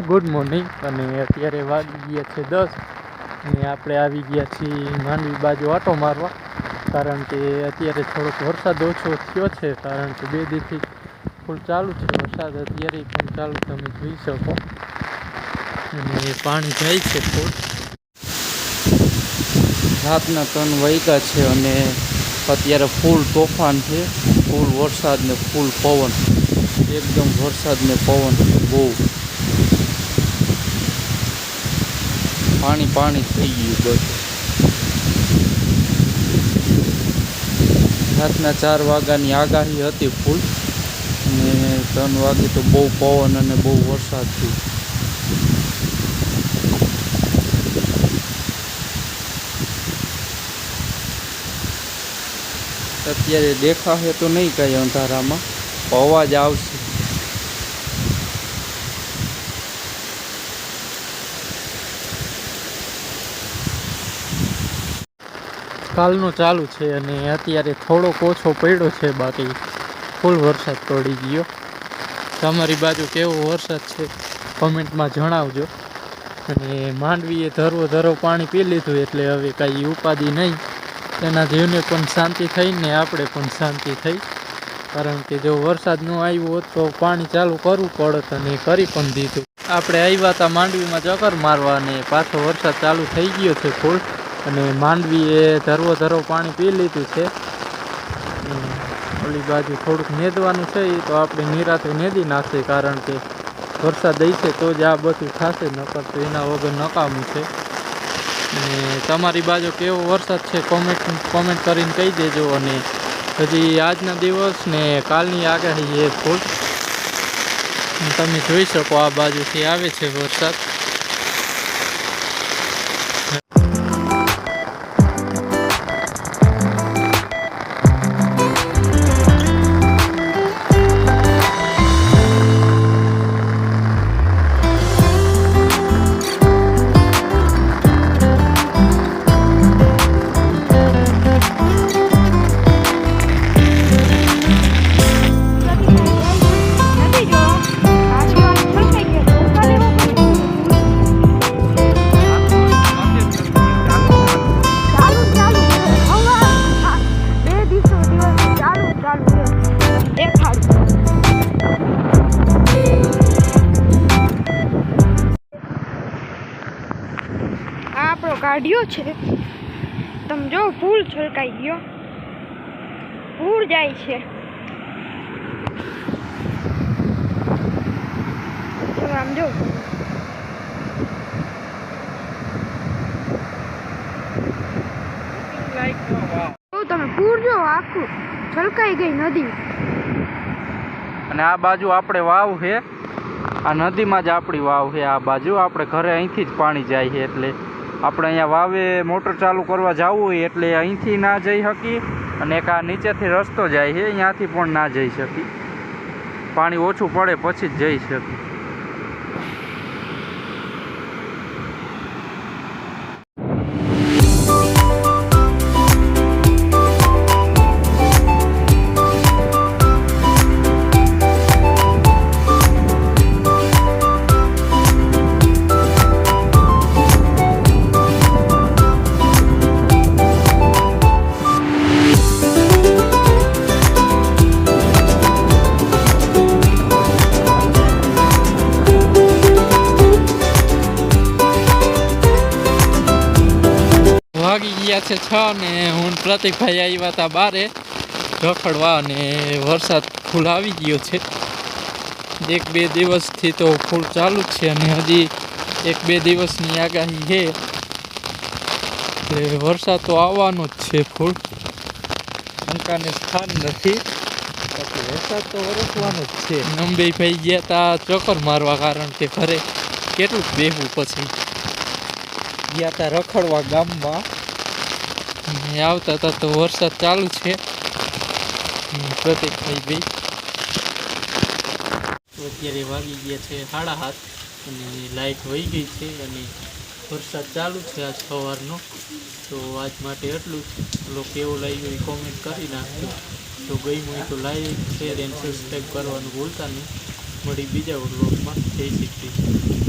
Good morning અને અત્યારે વાગી ગયા છે 10 અને આપણે આવી ગયા છીએ માંડવી બાજુ આટો મારવા, કારણ કે અત્યારે થોડોક વરસાદ ઓછો થયો છે, કારણ કે 2 દિવસથી ફૂલ ચાલુ છે વરસાદ, અત્યારે પણ ચાલુ તમે જોઈ શકો. અને પાણી જાય છે ફૂલ. રાતના 3 વાગ્યા છે અને અત્યારે ફૂલ તોફાન છે, ફૂલ વરસાદ ને ફૂલ પવન, એકદમ વરસાદ ને પવન બહુ. પાણી થઈ ગયું બધું. રાતના 4 વાગ્યાની આગાહી હતી ફૂલ, અને 3 વાગે તો બહુ પવન અને બહુ વરસાદ થયો. અત્યારે દેખાશે તો નહીં કાંઈ અંધારામાં, અવાજ આવશે. કાલનો ચાલુ છે અને અત્યારે થોડોક ઓછો પડ્યો છે, બાકી ફૂલ વરસાદ પડી ગયો. તમારી બાજુ કેવો વરસાદ છે કોમેન્ટમાં જણાવજો. અને માંડવીએ ધરો પાણી પી લીધું એટલે હવે કાંઈ ઉપાધિ નહીં. એના જીવને પણ શાંતિ થઈ ને આપણે પણ શાંતિ થઈ, કારણ કે જો વરસાદ ન આવ્યો હોત તો પાણી ચાલુ કરવું પડત, અને કરી પણ દીધું. આપણે આવ્યા હતા માંડવીમાં ચક્કર મારવા અને પાછો વરસાદ ચાલુ થઈ ગયો છે ફૂલ, અને માંડવીએ ધરો પાણી પી લીધું છે. ઓલી બાજુ થોડુંક નેદવાનું છે, એ તો આપણે નિરાતે નેદી નાખશે, કારણ કે વરસાદ હશે તો જ આ બધું થશે, નકર તો એના વગર નકામું છે. અને તમારી બાજુ કેવો વરસાદ છે કોમેન્ટ કરીને કહી દેજો. અને હજી આજના દિવસ ને કાલની આગાહી એ ફૂલ તમે જોઈ શકો, આ બાજુથી આવે છે વરસાદ. આપણો કાઢ્યો છે, તમે જો ફૂલ છલકાઈ ગયો, પૂર જાય છે. આમ જો તમે પૂર જો આખું છલકાઈ ગઈ નદી. અને આ બાજુ આપણે વાવ છે, આ નદીમાં જ આપણી વાવ છે. આ બાજુ આપણે ઘરે અહીંથી જ પાણી જાય છે, એટલે આપણે અહીંયા વાવે મોટર ચાલુ કરવા જવું હોય એટલે અહીંથી ના જઈ શકી, અને એક આ નીચેથી રસ્તો જાય છે, અહીંયાથી પણ ના જઈ શકી. પાણી ઓછું પડે પછી જ જઈ શકી. વાગી ગયા છે 6 ને હું પ્રતિકભાઈ આવ્યા હતા બારે રખડવા, અને વરસાદ ફૂલ આવી ગયો છે. 1-2 દિવસથી તો ફૂલ ચાલુ જ છે, અને હજી 1-2 દિવસની આગાહી છે, એટલે વરસાદ તો આવવાનો જ છે ફૂલ. શંકાને સ્થાન નથી, બાકી વરસાદ તો વરસવાનો જ છે. નંબેભાઈ ગયા હતા ચક્કર મારવા, કારણ કે ઘરે કેટલું બેહવું, પછી ગયા હતા રખડવા ગામમાં. આવતા હતા તો વરસાદ ચાલુ છે. પ્રતિકભાઈ ભાઈ અત્યારે વાગી ગયા છે 7:30 અને લાઇટ વહી ગઈ છે, અને વરસાદ ચાલુ છે આજ સવારનો. તો આજ માટે એટલું જ. લોકો કેવો લાગ્યો એ કોમેન્ટ કરી નાખજો. તો ગઈ હોય તો લાઈક શેર એન્ડ સબસ્ક્રાઈબ કરવાનું ભૂલતા નહીં. મળી બીજા વ્લોગમાં. જય શ્રી કૃષ્ણ.